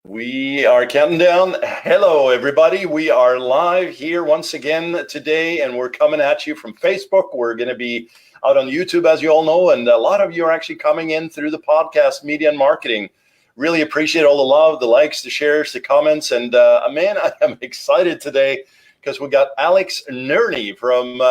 We are counting down. Hello, everybody. We are live here once again today, and we're coming at you from Facebook. We're going to be out on YouTube, as you all know, and a lot of you are actually coming in through the podcast, Media and Marketing. Really appreciate all the love, the likes, the shares, the comments, and man, I am excited today because we got Alex Nerney from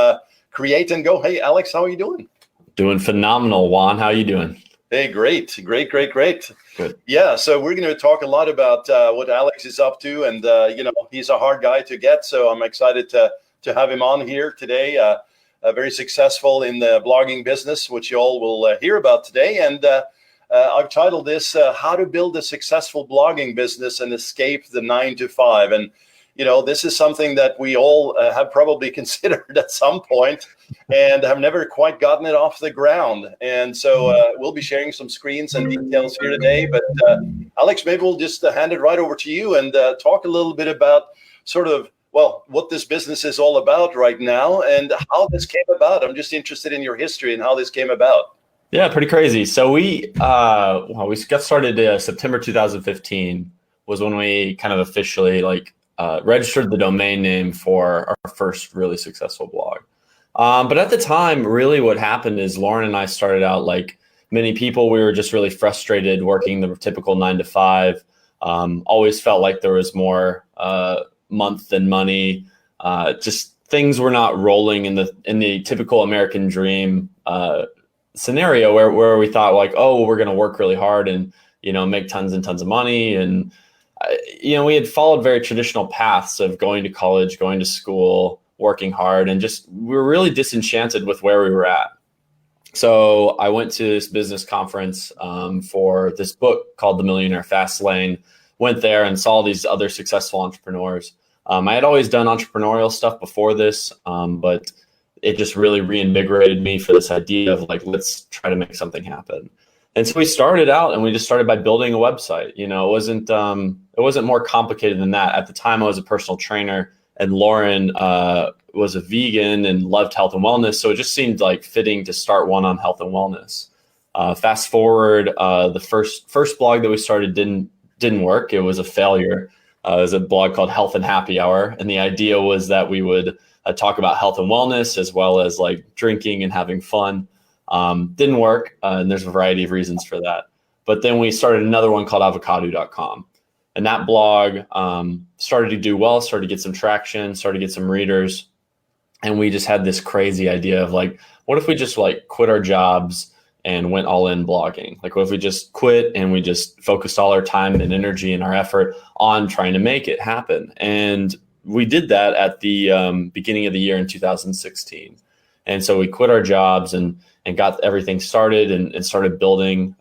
Create and Go. Hey, Alex, how are you doing? Doing phenomenal, Juan. How are you doing? Hey, great. Good. Yeah, so we're going to talk a lot about what Alex is up to, and he's a hard guy to get, so I'm excited to have him on here today. Very successful in the blogging business, which you all will hear about today, and I've titled this "How to Build a Successful Blogging Business and Escape the 9 to 5." And this is something that we all have probably considered at some point and have never quite gotten it off the ground. And so we'll be sharing some screens and details here today. But Alex, maybe we'll just hand it right over to you and talk a little bit about what this business is all about right now and how this came about. I'm just interested in your history and how this came about. Yeah, pretty crazy. So we got started September 2015 was when we kind of officially registered the domain name for our first really successful blog. But at the time, really what happened is Lauren and I started out like many people. We were just really frustrated working the typical 9 to 5. Always felt like there was more month than money. Just things were not rolling in the typical American dream scenario where we thought like, oh, we're going to work really hard and make tons and tons of money. And we had followed very traditional paths of going to college, going to school, working hard, and just we were really disenchanted with where we were at. So I went to this business conference for this book called The Millionaire Fast Lane, went there and saw these other successful entrepreneurs. I had always done entrepreneurial stuff before this, but it just really reinvigorated me for this idea of like, let's try to make something happen. And so we started out and we just started by building a website. It wasn't more complicated than that. At the time I was a personal trainer and Lauren was a vegan and loved health and wellness. So it just seemed like fitting to start one on health and wellness. Fast forward, the first blog that we started didn't work. It was a failure. It was a blog called Health and Happy Hour. And the idea was that we would talk about health and wellness as well as like drinking and having fun. Didn't work. And there's a variety of reasons for that. But then we started another one called avocado.com. And that blog started to do well, started to get some traction, started to get some readers. And we just had this crazy idea of like, what if we just like quit our jobs and went all in blogging? Like, what if we just quit and we just focused all our time and energy and our effort on trying to make it happen? And we did that at the beginning of the year in 2016. And so we quit our jobs and got everything started and started building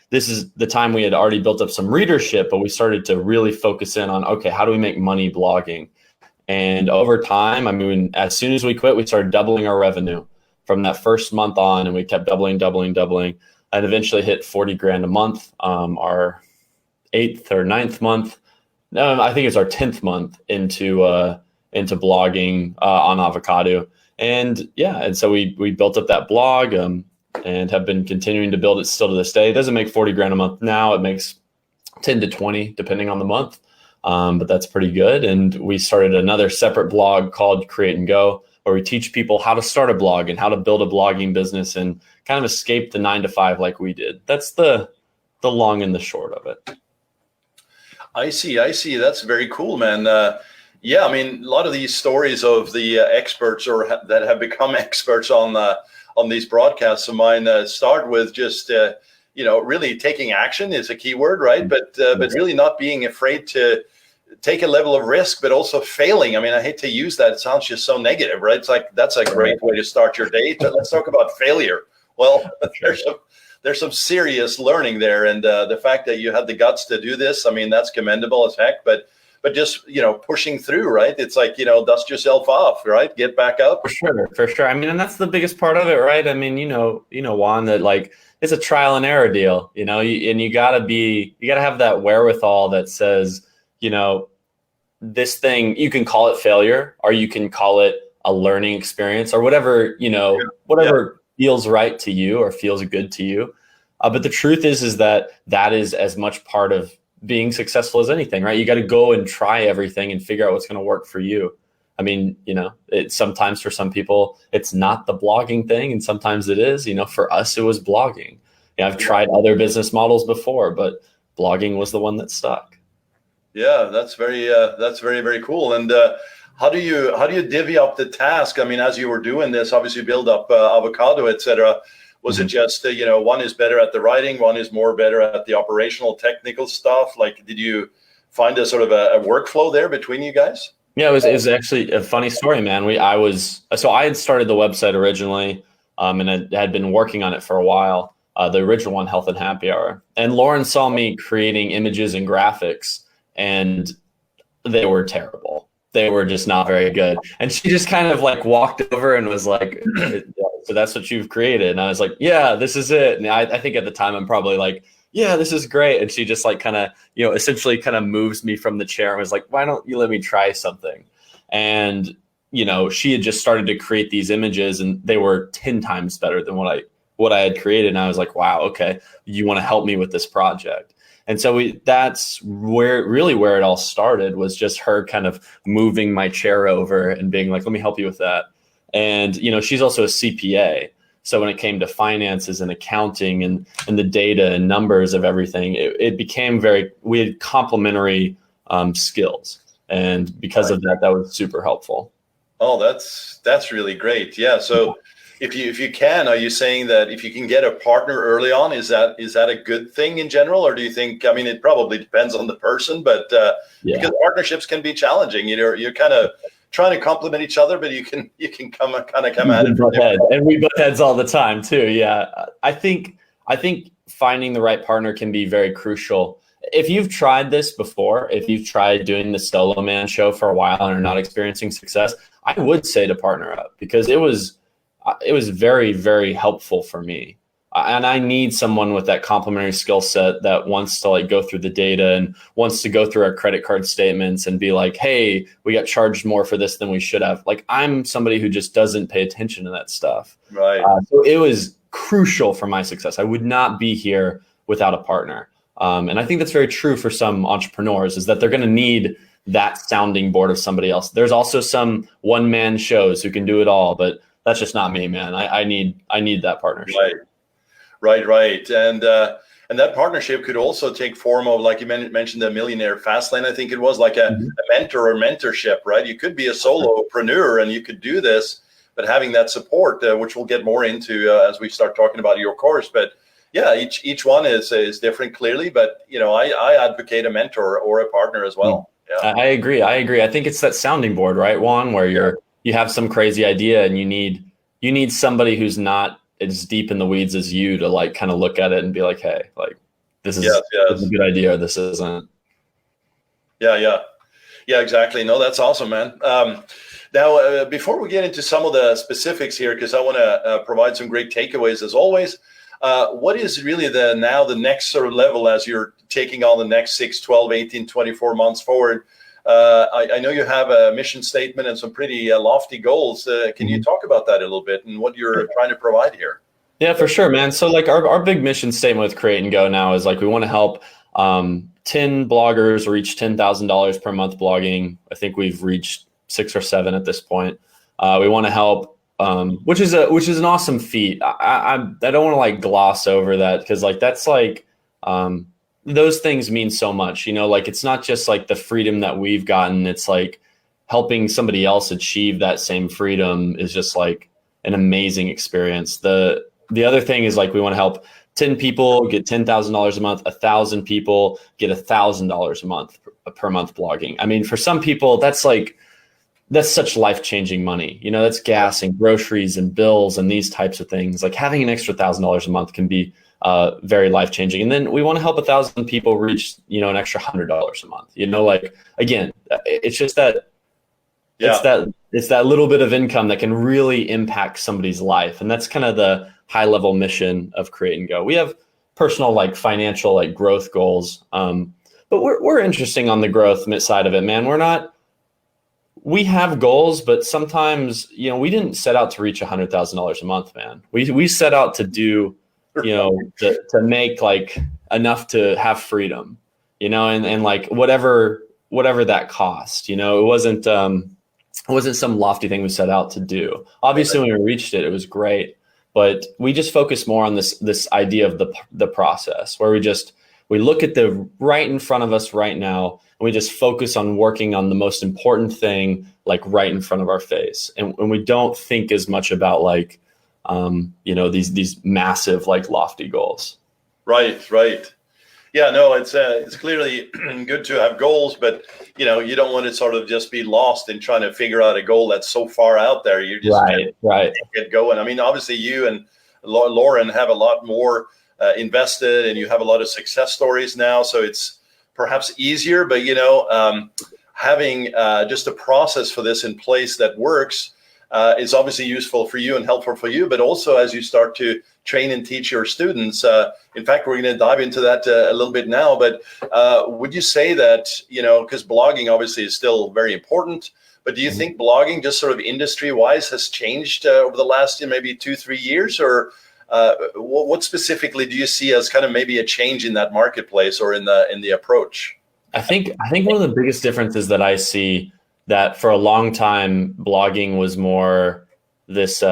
this is the time we had already built up some readership, but we started to really focus in on, okay, how do we make money blogging? And over time, as soon as we quit, we started doubling our revenue from that first month on, and we kept doubling, and eventually hit 40 grand a month. Our 8th or 9th month, no, I think it's our 10th month into blogging on Avocado. And so we built up that blog and have been continuing to build it still to this day. It doesn't make 40 grand a month now. It makes 10 to 20 depending on the month. But that's pretty good. And we started another separate blog called Create and Go, where we teach people how to start a blog and how to build a blogging business and kind of escape the 9 to 5 like we did. That's the long and the short of it. I see. That's very cool, man. A lot of these stories of the experts that have become experts on these broadcasts of mine start with just really taking action is a key word, right? But really not being afraid to take a level of risk, but also failing. I hate to use that; it sounds just so negative, right? It's like that's a great way to start your day. But let's talk about failure. Well, there's some serious learning there, and the fact that you had the guts to do this, that's commendable as heck. But just pushing through, right? It's like dust yourself off, right? Get back up. For sure. And that's the biggest part of it, right? Juan, that like it's a trial and error deal, and you gotta have that wherewithal that says, this thing, you can call it failure or you can call it a learning experience or whatever feels right to you or feels good to you. But the truth is that is as much part of being successful as anything, right? You got to go and try everything and figure out what's going to work for you. I mean, sometimes for some people, it's not the blogging thing, and sometimes it is. For us, it was blogging. I've tried other business models before, but blogging was the one that stuck. Yeah, that's very, very cool. And how do you divvy up the task? I mean, as you were doing this, obviously build up avocado, etc. Was it just one is better at the writing, one is more better at the operational technical stuff? Like, did you find a sort of a workflow there between you guys? Yeah, it was actually a funny story, man. I had started the website originally, and I had been working on it for a while. The original one, Health and Happy Hour, and Lauren saw me creating images and graphics, and they were terrible. They were just not very good. And she just kind of like walked over and was like, "So that's what you've created?" And I was like, "Yeah, this is it." And I think at the time I'm probably like, "Yeah, this is great." And she just like kind of, essentially kind of moves me from the chair and was like, "Why don't you let me try something?" And, she had just started to create these images, and they were 10 times better than what I had created. And I was like, wow, okay, you want to help me with this project? And so that's where it all started, was just her kind of moving my chair over and being like, let me help you with that. And, she's also a CPA. So when it came to finances and accounting and the data and numbers of everything, it became we had complementary skills. And because of that was super helpful. Oh, that's really great. Yeah. So if you can, are you saying that if you can get a partner early on, is that a good thing in general? Or do you think, I mean, it probably depends on the person, but because partnerships can be challenging, you're kind of trying to complement each other, but you can come at it. And we butt heads all the time too. Yeah. I think finding the right partner can be very crucial. If you've tried this before, if you've tried doing the solo man show for a while and are not experiencing success, I would say to partner up, because it was very, very helpful for me. And I need someone with that complementary skill set that wants to like go through the data and wants to go through our credit card statements and be like, hey, we got charged more for this than we should have. Like, I'm somebody who just doesn't pay attention to that stuff. Right. So it was crucial for my success. I would not be here without a partner. And I think that's very true for some entrepreneurs, is that they're going to need that sounding board of somebody else. There's also some one-man shows who can do it all, but that's just not me, man. I need that partnership. Right. And that partnership could also take form of, like you mentioned, the Millionaire Fastlane. I think it was like a mentor or mentorship, right? You could be a solopreneur and you could do this, but having that support, which we'll get more into as we start talking about your course. But yeah, each one is different, clearly. But I advocate a mentor or a partner as well. Yeah, I agree. I think it's that sounding board, right, Juan, where you have some crazy idea and you need somebody who's not as deep in the weeds as you to like kind of look at it and be like, hey, like this is a good idea, or this isn't. Yeah, exactly. No, that's awesome, man. Now, before we get into some of the specifics here, because I want to provide some great takeaways as always. What is really the next sort of level as you're taking on the next 6, 12, 18, 24 months forward? I know you have a mission statement and some pretty lofty goals. Can you talk about that a little bit and what you're trying to provide here? Yeah, for sure, man. So like our big mission statement with Create and Go now is like, we want to help 10 bloggers reach $10,000 per month blogging. I think we've reached 6 or 7 at this point. We want to help, which is an awesome feat. I don't want to like gloss over that, because like that's like those things mean so much. Like it's not just like the freedom that we've gotten. It's like helping somebody else achieve that same freedom is just like an amazing experience. The other thing is like we want to help 10 people get $10,000 a month, 1,000 people get $1,000 a month per month blogging. I mean, for some people, that's such life-changing money. That's gas and groceries and bills and these types of things. Like having an extra $1,000 a month can be very life-changing. And then we want to help 1,000 people reach, an extra $100 a month. Like, again, it's just that, it's that little bit of income that can really impact somebody's life. And that's kind of the high-level mission of Create and Go. We have personal, like financial, like growth goals. But we're interesting on the growth side of it, man. We have goals, but sometimes, we didn't set out to reach $100,000 a month, man. We set out to do, to make like enough to have freedom. and like whatever that cost, it wasn't some lofty thing we set out to do. Obviously, when we reached it, it was great, but we just focus more on this idea of the process, where we look at the right in front of us right now, and we just focus on working on the most important thing, like right in front of our face, and we don't think as much about like these massive like lofty goals. Right. Yeah, no, it's clearly good to have goals, but you don't want to sort of just be lost in trying to figure out a goal that's so far out there. You just right. Get going. I mean, obviously, you and Lauren have a lot more invested, and you have a lot of success stories now, so it's perhaps easier. But having just a process for this in place that works is obviously useful for you and helpful for you, but also as you start to train and teach your students. In fact, we're going to dive into that a little bit now, but would you say that, because blogging obviously is still very important, but do you think blogging just sort of industry-wise has changed over the last maybe 2-3 years, or what specifically do you see as kind of maybe a change in that marketplace or in the approach? I think one of the biggest differences that I see, that for a long time, blogging was more this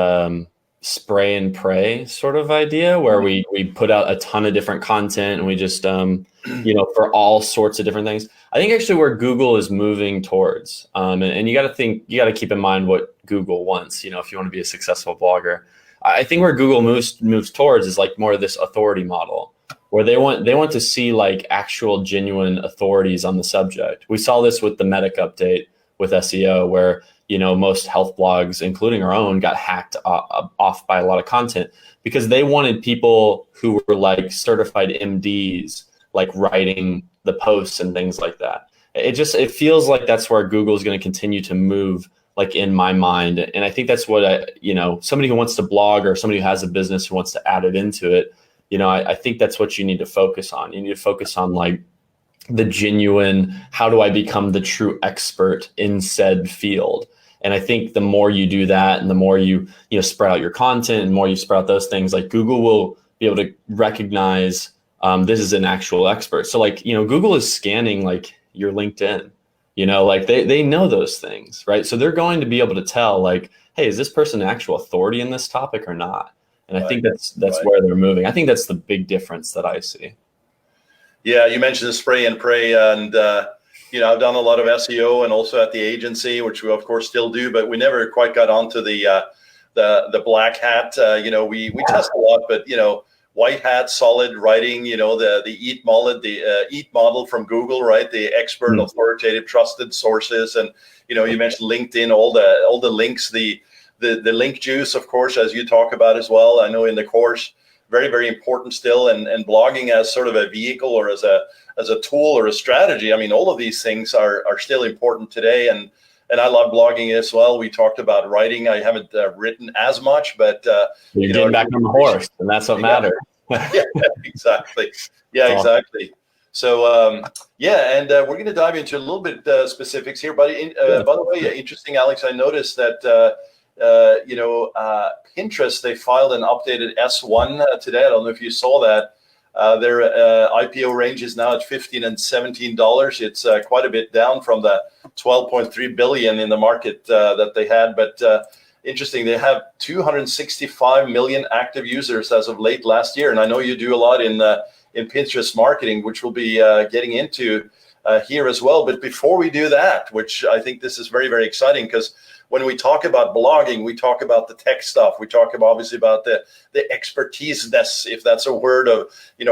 spray and pray sort of idea, where we put out a ton of different content and we just, for all sorts of different things. I think actually where Google is moving towards, and you got to keep in mind what Google wants, if you want to be a successful blogger. I think where Google moves towards is like more of this authority model, where they want to see like actual genuine authorities on the subject. We saw this with the Medic update with SEO, where most health blogs, including our own, got hacked off by a lot of content because they wanted people who were like certified MDs, like writing the posts and things like that. It feels like that's where Google is going to continue to move, like in my mind. And I think that's what somebody who wants to blog, or somebody who has a business who wants to add it into it, I think that's what you need to focus on. You need to focus on like the genuine, how do I become the true expert in said field? And I think the more you do that, and the more you spread out your content, and the more you spread out those things, like Google will be able to recognize this is an actual expert. So like, Google is scanning like your LinkedIn, like they know those things, right? So they're going to be able to tell like, hey, is this person an actual authority in this topic or not? And I think that's where they're moving. I think that's the big difference that I see. Yeah, you mentioned the spray and pray, and I've done a lot of SEO and also at the agency, which we of course still do, but we never quite got onto the black hat. We test a lot, but white hat, solid writing. The EAT model from Google, right? The expert, authoritative, trusted sources, and you mentioned LinkedIn, all the links, the link juice, of course, as you talk about as well. I know in the course. Very, very important still, and blogging as sort of a vehicle or as a tool or a strategy. I mean, all of these things are still important today, and I love blogging as well. We talked about writing. I haven't written as much, but you're getting back on the horse, and that's what matters. Yeah, exactly. Yeah, exactly. So and we're going to dive into a little bit specifics here. But by the way, interesting, Alex. I noticed that. Pinterest, they filed an updated S1 today. I don't know if you saw that. Their IPO range is now at $15 and $17. It's quite a bit down from the 12.3 billion in the market that they had. But interesting, they have 265 million active users as of late last year. And I know you do a lot in Pinterest marketing, which we'll be getting into here as well. But before we do that, which I think this is very, very exciting, because when we talk about blogging, we talk about the tech stuff. We talk obviously about the expertise-ness, if that's a word, of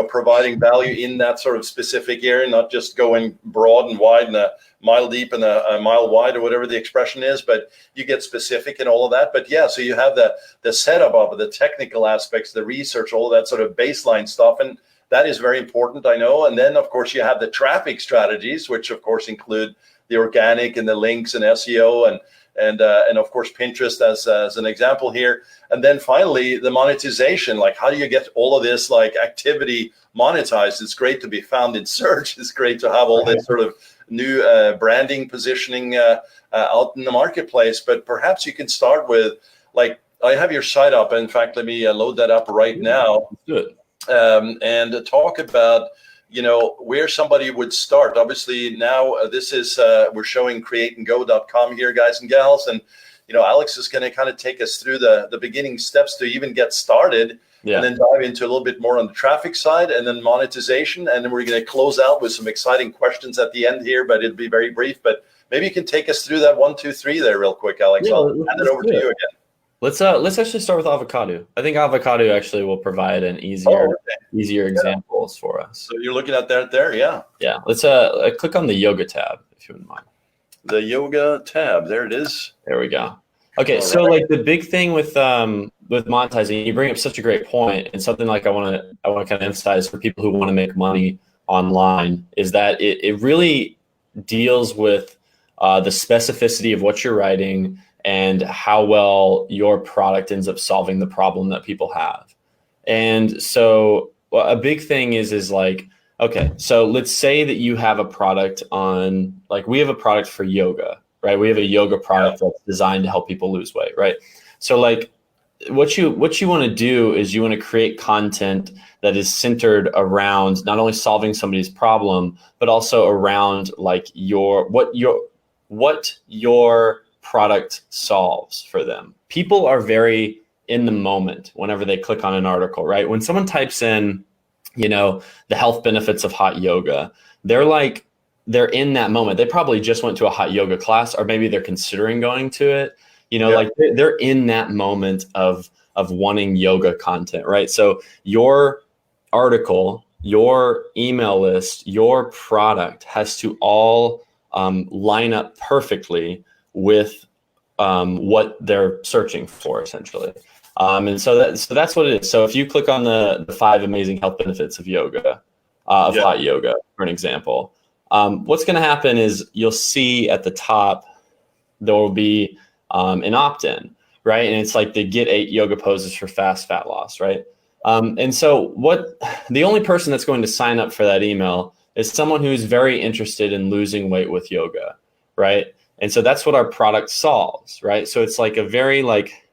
providing value in that sort of specific area, not just going broad and wide and a mile deep and a mile wide, or whatever the expression is, but you get specific and all of that. But yeah, so you have the setup of it, the technical aspects, the research, all of that sort of baseline stuff, and that is very important, I know. And then of course you have the traffic strategies, which of course include the organic and the links and SEO and of course Pinterest as an example here. And then finally the monetization, like how do you get all of this like activity monetized? It's great to be found in search. It's great to have all this sort of new branding positioning out in the marketplace. But perhaps you can start with, like, I have your site up. In fact, let me load that up right now. Good. And talk about where somebody would start. Obviously now this is, we're showing createandgo.com here, guys and gals. And, Alex is going to kind of take us through the beginning steps to even get started. Yeah. And then dive into a little bit more on the traffic side and then monetization. And then we're going to close out with some exciting questions at the end here, but it'll be very brief. But maybe you can take us through that 1, 2, 3 there real quick, Alex. Yeah, I'll hand it over to you again. Let's actually start with avocado. I think avocado actually will provide an easier examples for us. So you're looking at that there, yeah. Yeah. Let's click on the yoga tab if you wouldn't mind. The yoga tab, there it is. There we go. Okay, so like the big thing with monetizing, you bring up such a great point, and something like I want to kind of emphasize for people who want to make money online is that it really deals with the specificity of what you're writing and how well your product ends up solving the problem that people have. And so a big thing is like, okay, so let's say that you have a product on, like we have a product for yoga, right? We have a yoga product that's designed to help people lose weight, right? So like what you want to do is you want to create content that is centered around not only solving somebody's problem, but also around like what your product solves for them. People are very in the moment whenever they click on an article, right? When someone types in, the health benefits of hot yoga, they're in that moment. They probably just went to a hot yoga class, or maybe they're considering going to it. Like they're in that moment of wanting yoga content, right? So your article, your email list, your product has to all line up perfectly with what they're searching for, essentially. And so that's what it is. So if you click on the 5 amazing health benefits of yoga, hot yoga, for an example, what's going to happen is you'll see at the top there will be an opt-in, right? And it's like the get 8 yoga poses for fast fat loss, right? And so the only person that's going to sign up for that email is someone who's very interested in losing weight with yoga, right? And so that's what our product solves, right? So it's like a very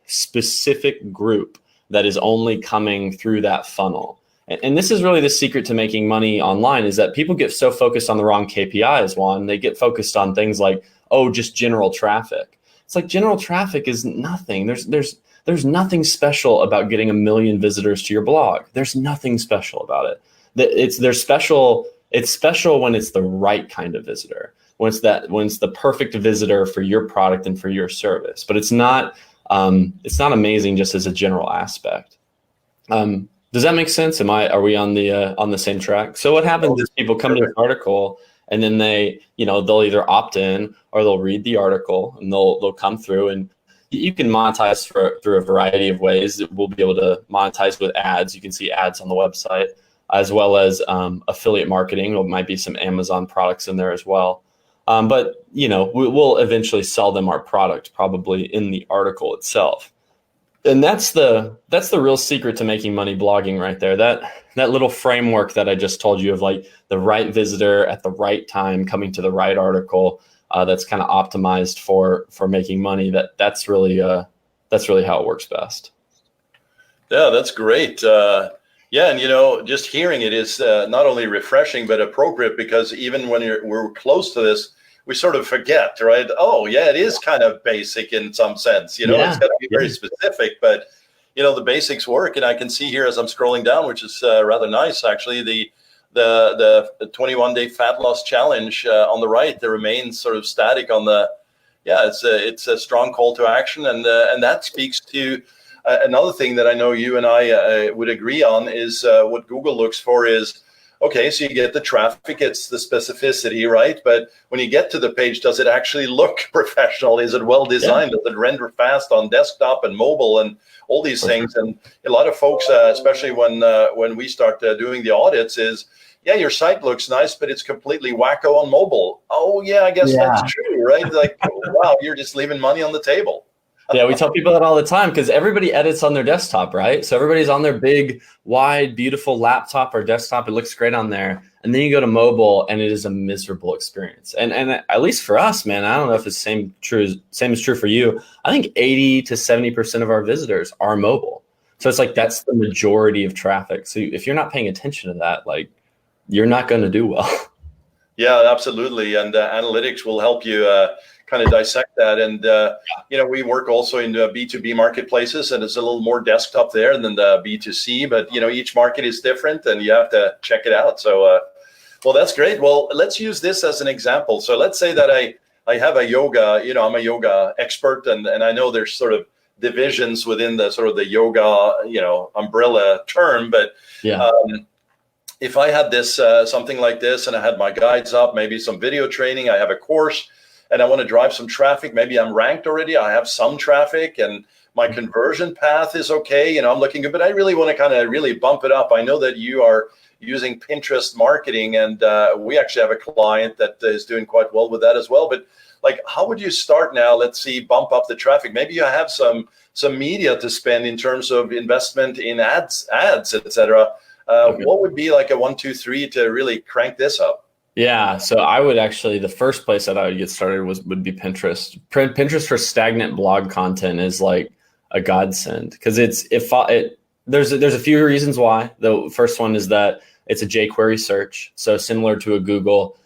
specific group that is only coming through that funnel. And this is really the secret to making money online, is that people get so focused on the wrong KPIs, Juan. They get focused on things like, just general traffic. It's like general traffic is nothing. There's nothing special about getting 1 million visitors to your blog. There's nothing special about it. It's special when it's the right kind of visitor. When it's the perfect visitor for your product and for your service. But it's not amazing just as a general aspect. Does that make sense? Are we on the same track? So what happens is people come to an article and then they'll either opt in or they'll read the article and they'll come through, and you can monetize through a variety of ways. We'll be able to monetize with ads. You can see ads on the website, as well as affiliate marketing. There might be some Amazon products in there as well. But we'll eventually sell them our product probably in the article itself. And that's the real secret to making money blogging right there. That little framework that I just told you of like the right visitor at the right time coming to the right article, that's kind of optimized for making money. That's really how it works best. Yeah, that's great. And just hearing it is not only refreshing but appropriate, because even when we're close to this, we sort of forget, right? Oh, yeah, it is kind of basic in some sense. It's got to be very specific, but the basics work. And I can see here as I'm scrolling down, which is rather nice, actually, the 21-day fat loss challenge on the right, that remains sort of static on the. Yeah, it's a strong call to action, and that speaks to another thing that I know you and I would agree on is what Google looks for is. Okay, so you get the traffic, it's the specificity, right? But when you get to the page, does it actually look professional? Is it well designed? Does it render fast on desktop and mobile and all these things? And a lot of folks, especially when we start doing the audits, is, your site looks nice, but it's completely wacko on mobile. Oh, yeah, I guess that's true, right? Like, wow, you're just leaving money on the table. Yeah, we tell people that all the time because everybody edits on their desktop, right? So everybody's on their big, wide, beautiful laptop or desktop. It looks great on there. And then you go to mobile and it is a miserable experience. And at least for us, man, I don't know if it's same is true for you. I think 80 to 70% of our visitors are mobile. So it's like that's the majority of traffic. So if you're not paying attention to that, like you're not going to do well. Yeah, absolutely. And analytics will help you kind of dissect that. And, we work also in B2B marketplaces, and it's a little more desktop there than the B2C, but, each market is different and you have to check it out. So, well, that's great. Well, let's use this as an example. So let's say that I have a yoga, I'm a yoga expert, and I know there's sort of divisions within the sort of the yoga, umbrella term, but if I had this, something like this, and I had my guides up, maybe some video training, I have a course, and I want to drive some traffic. Maybe I'm ranked already. I have some traffic, and my conversion path is okay. I'm looking good, but I really want to kind of really bump it up. I know that you are using Pinterest marketing, and we actually have a client that is doing quite well with that as well. But like, how would you start now? Let's see, bump up the traffic. Maybe you have some media to spend in terms of investment in ads, etc. What would be like a 1, 2, 3 to really crank this up? Yeah, so I would actually, the first place that I would get started would be Pinterest. Pinterest for stagnant blog content is like a godsend, because there's a few reasons why. The first one is that it's a jQuery search, so similar to a Google.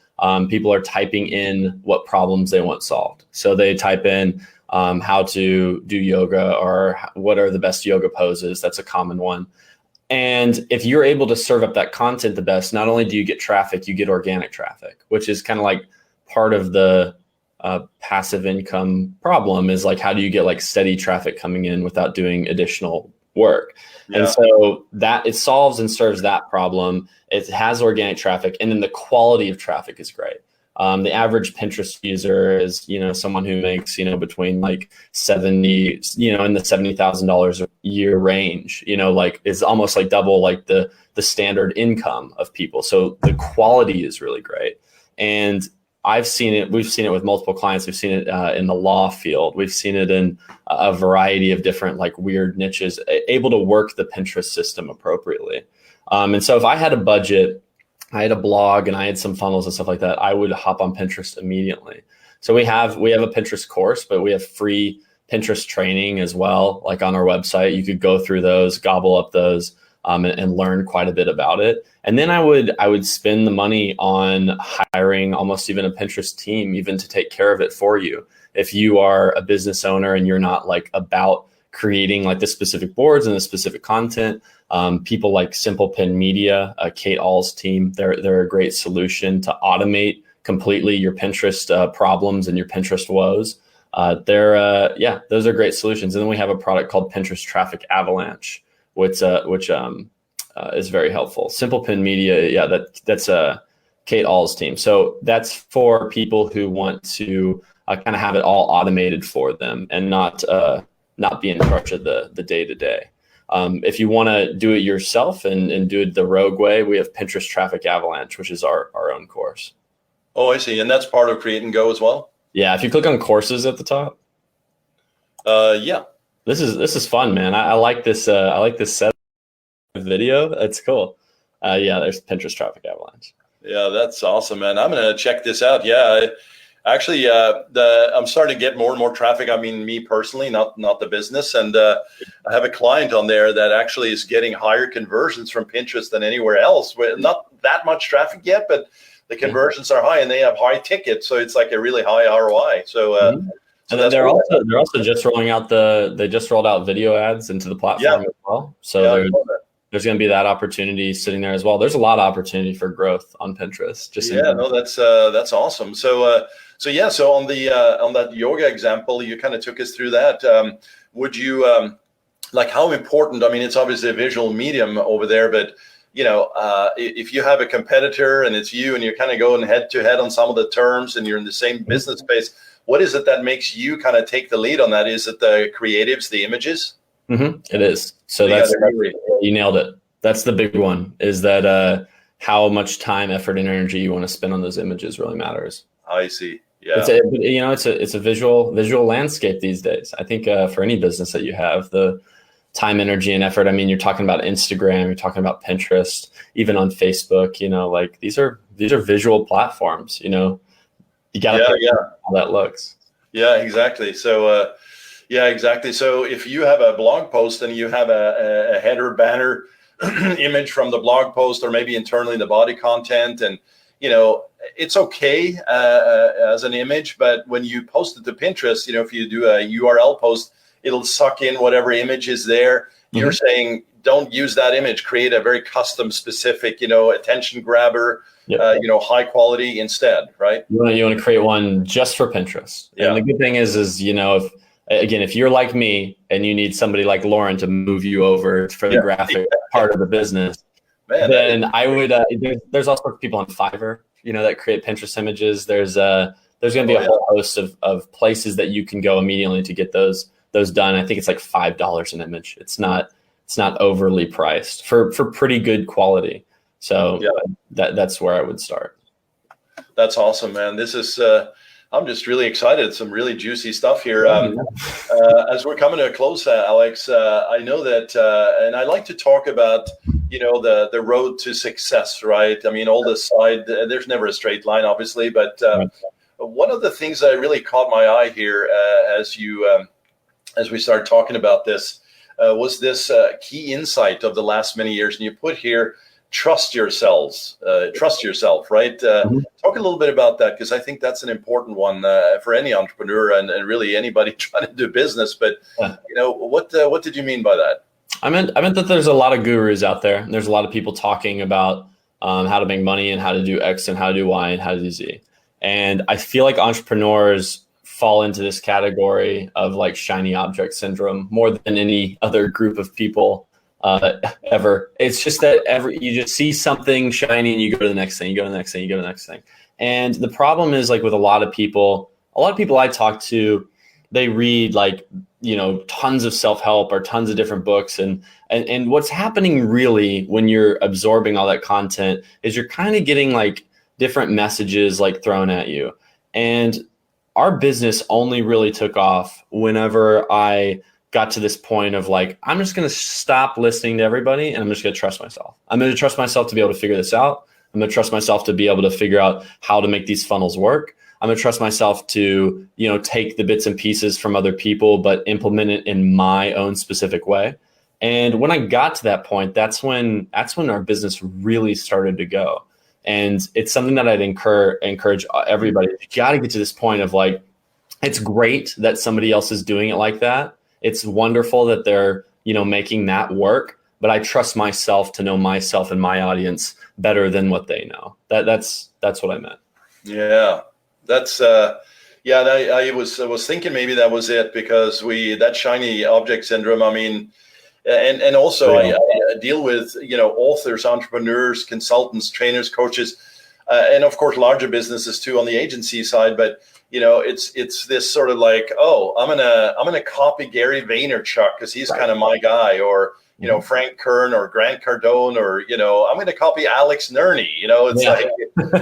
People are typing in what problems they want solved. So they type in how to do yoga, or what are the best yoga poses. That's a common one. And if you're able to serve up that content the best, not only do you get traffic, you get organic traffic, which is kind of like part of the passive income problem, is like, how do you get like steady traffic coming in without doing additional work? Yeah. And so that it solves and serves that problem. It has organic traffic, and then the quality of traffic is great. The average Pinterest user is, someone who makes, between like 70, in the $70,000 a year range, like is almost like double like the standard income of people. So the quality is really great. And we've seen it with multiple clients. We've seen it in the law field. We've seen it in a variety of different like weird niches, able to work the Pinterest system appropriately. And so if I had a budget, I had a blog, and I had some funnels and stuff like that, I would hop on Pinterest immediately. So we have a Pinterest course, but we have free Pinterest training as well, like on our website. You could go through those, gobble up those, and learn quite a bit about it. And then I would spend the money on hiring almost even a Pinterest team, even to take care of it for you. If you are a business owner and you're not like about creating like the specific boards and the specific content, people like Simple Pin Media, Kate All's team, they're a great solution to automate completely your Pinterest problems and your Pinterest woes. Those are great solutions. And then we have a product called Pinterest Traffic Avalanche, which is very helpful. Simple Pin Media, that's Kate All's team. So that's for people who want to kind of have it all automated for them and not be in charge of the day-to-day. If you want to do it yourself and do it the rogue way, we have Pinterest Traffic Avalanche, which is our own course. Oh, I see. And that's part of Create and Go as well? Yeah. If you click on courses at the top. Yeah. This is fun, man. I like this. I like this set video. That's cool. There's Pinterest Traffic Avalanche. Yeah, that's awesome, man. I'm going to check this out. Yeah. Actually, I'm starting to get more and more traffic. I mean, me personally, not the business. And I have a client on there that actually is getting higher conversions from Pinterest than anywhere else. Not that much traffic yet, but the conversions are high, and they have high tickets. So it's like a really high ROI. So, and then they're also just rolling out they just rolled out video ads into the platform as well. So there's going to be that opportunity sitting there as well. There's a lot of opportunity for growth on Pinterest. That's awesome. So on that yoga example, you kind of took us through that. Would you like, how important? I mean, it's obviously a visual medium over there, but if you have a competitor and it's you, and you're kind of going head to head on some of the terms, and you're in the same business space, what is it that makes you kind of take the lead on that? Is it the creatives, the images? Mm-hmm. It is. So you nailed it. That's the big one, is that how much time, effort, and energy you want to spend on those images really matters. I see. Yeah. It's a visual landscape these days. I think for any business that you have, the time, energy, and effort. I mean, you're talking about Instagram, you're talking about Pinterest, even on Facebook. Like these are visual platforms. You got to how that looks. Yeah, exactly. So exactly. So if you have a blog post and you have a header banner image from the blog post, or maybe internally the body content. And, it's okay as an image, but when you post it to Pinterest, if you do a URL post, it'll suck in whatever image is there. You're saying, don't use that image, create a very custom specific, attention grabber, high quality instead, right? You want to create one just for Pinterest. Yeah. And the good thing is, if you're like me and you need somebody like Lauren to move you over for the graphic part of the business, then I would, there's also people on Fiverr, that create Pinterest images. There's going to be a whole host of places that you can go immediately to get those done. I think it's like $5 an image. It's not overly priced for pretty good quality. So that's where I would start. That's awesome, man. This is, I'm just really excited. Some really juicy stuff here. As we're coming to a close, Alex, I know that, and I like to talk about, the road to success, right? I mean, all this side, there's never a straight line, obviously, but one of the things that really caught my eye here as we started talking about this was this key insight of the last many years. And you put here, trust yourself, right? Talk a little bit about that, because I think that's an important one for any entrepreneur and really anybody trying to do business. But what did you mean by that? I meant that there's a lot of gurus out there, and there's a lot of people talking about how to make money and how to do X and how to do Y and how to do Z. And I feel like entrepreneurs fall into this category of like shiny object syndrome more than any other group of people ever. It's just that you just see something shiny and you go to the next thing, you go to the next thing, you go to the next thing. And the problem is, like, with a lot of people I talk to, they read tons of self-help or tons of different books. And what's happening really when you're absorbing all that content is you're kind of getting like different messages like thrown at you. And our business only really took off whenever I got to this point of like, I'm just going to stop listening to everybody and I'm just going to trust myself. I'm going to trust myself to be able to figure this out. I'm going to trust myself to be able to figure out how to make these funnels work. I'm going to trust myself to, take the bits and pieces from other people, but implement it in my own specific way. And when I got to that point, that's when our business really started to go. And it's something that I'd encourage everybody. You got to get to this point of like, it's great that somebody else is doing it like that. It's wonderful that they're, making that work, but I trust myself to know myself and my audience better than what they know. That's what I meant. Yeah, that's I was thinking maybe that was it, because that shiny object syndrome. I mean, and also I deal with authors, entrepreneurs, consultants, trainers, coaches, and of course larger businesses too on the agency side. But it's this sort of like, oh, I'm gonna copy Gary Vaynerchuk because he's kind of my guy, or Frank Kern or Grant Cardone, or I'm going to copy Alex Nerney. It's like,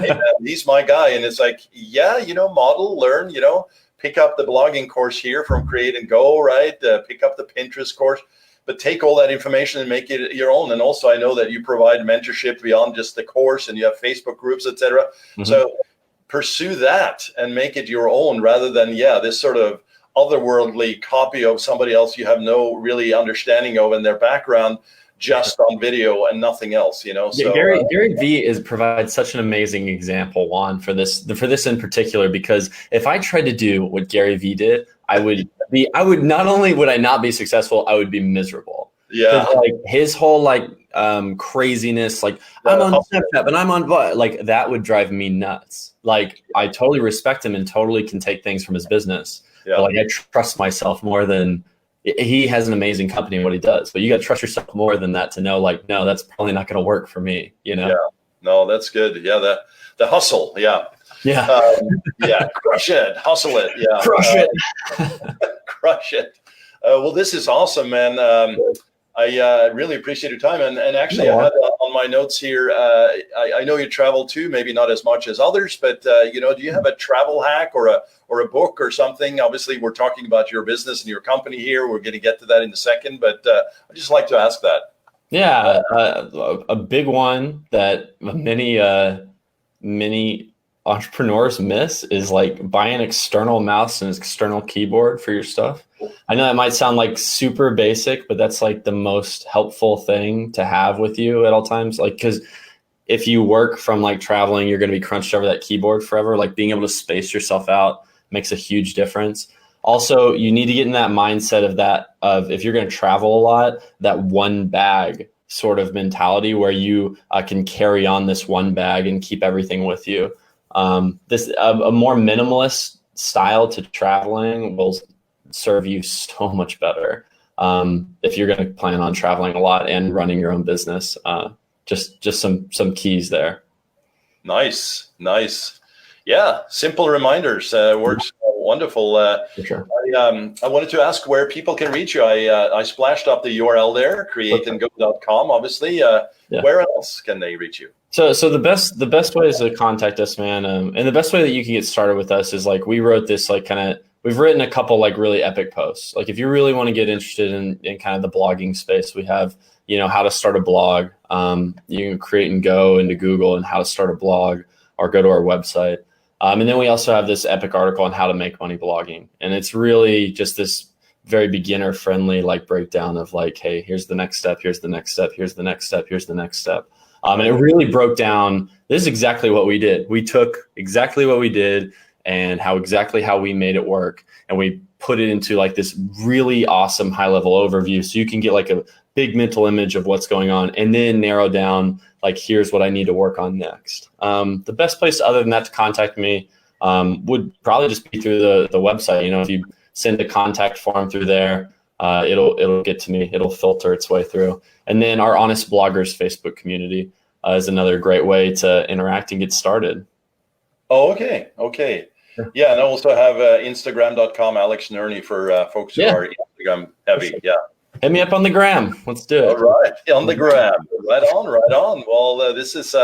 hey, man, he's my guy, and it's like, model, learn, pick up the blogging course here from Create and Go, right? Pick up the Pinterest course, but take all that information and make it your own. And also, I know that you provide mentorship beyond just the course, and you have Facebook groups, etc. So pursue that and make it your own, rather than this sort of otherworldly copy of somebody else you have no really understanding of in their background, just on video and nothing else. So Gary V provides such an amazing example, Juan, for this in particular, because if I tried to do what Gary V did, I would not only would I not be successful, I would be miserable. Yeah, like his whole craziness, like I'm on Snapchat and I'm on like that would drive me nuts. Like I totally respect him and totally can take things from his business. Yeah. But I trust myself more than he has an amazing company in what he does. But you got to trust yourself more than that to know, like, no, that's probably not going to work for me. Yeah, no, that's good. Yeah, the hustle. Yeah. Crush it, hustle it. Yeah, crush it, crush it. Well, this is awesome, man. I really appreciate your time. And actually, I had on my notes here, I know you travel too, maybe not as much as others, but, do you have a travel hack or a book or something? Obviously, we're talking about your business and your company here. We're going to get to that in a second, but I'd just like to ask that. Yeah, a big one that many entrepreneurs miss is like buy an external mouse and external keyboard for your stuff. I know that might sound like super basic, but that's like the most helpful thing to have with you at all times. Like, because if you work from like traveling, you're going to be crunched over that keyboard forever. Like being able to space yourself out makes a huge difference. Also, you need to get in that mindset of if you're going to travel a lot, that one bag sort of mentality where you can carry on this one bag and keep everything with you. A more minimalist style to traveling will serve you so much better if you're going to plan on traveling a lot and running your own business. Just some keys there. Nice. Yeah, simple reminders works wonderful. For sure. I wanted to ask where people can reach you. I splashed up the URL there, createandgo.com, obviously. Where else can they reach you? So the best way is to contact us, man. And the best way that you can get started with us is like we wrote this like we've written a couple like really epic posts. Like if you really want to get interested in kind of the blogging space, we have, how to start a blog. You can create and go into Google and how to start a blog, or go to our website. And then we also have this epic article on how to make money blogging. And it's really just this very beginner friendly like breakdown of like, hey, here's the next step, here's the next step, here's the next step, here's the next step. And it really broke down, this is exactly what we did. We took exactly what we did and how we made it work. And we put it into like this really awesome high level overview. So you can get like a big mental image of what's going on and then narrow down, like, here's what I need to work on next. The best place other than that to contact me would probably just be through the website. If you send a contact form through there, it'll get to me. It'll filter its way through. And then our Honest Bloggers Facebook community is another great way to interact and get started. Oh, okay. Yeah, and I also have Instagram.com, Alex Nerney, for folks who are Instagram heavy. Yeah. Hit me up on the gram. Let's do it. All right, on the gram. Right on. Well, this is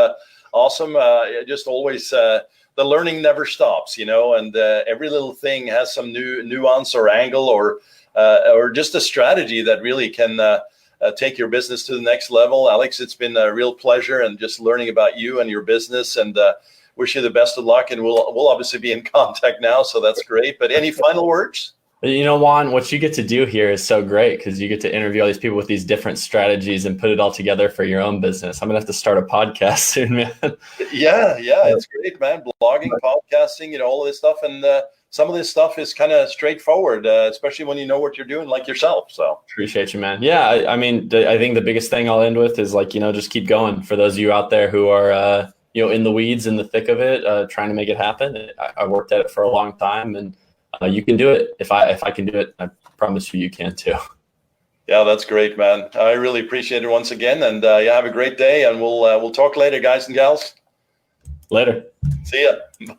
awesome. Just always the learning never stops, and every little thing has some new nuance or angle or just a strategy that really can take your business to the next level. Alex, it's been a real pleasure and just learning about you and your business, and wish you the best of luck. And we'll obviously be in contact now, so that's great. But any final words? Juan, what you get to do here is so great because you get to interview all these people with these different strategies and put it all together for your own business. I'm going to have to start a podcast soon, man. Yeah, it's great, man. Blogging, podcasting, all of this stuff. And some of this stuff is kind of straightforward, especially when you know what you're doing, like yourself. So appreciate you, man. Yeah, I mean, I think the biggest thing I'll end with is like, just keep going. For those of you out there who are, in the weeds, in the thick of it, trying to make it happen. I worked at it for a long time, and you can do it. If I can do it, I promise you can too. Yeah, that's great, man. I really appreciate it once again. And have a great day. And we'll talk later, guys and gals. Later. See ya.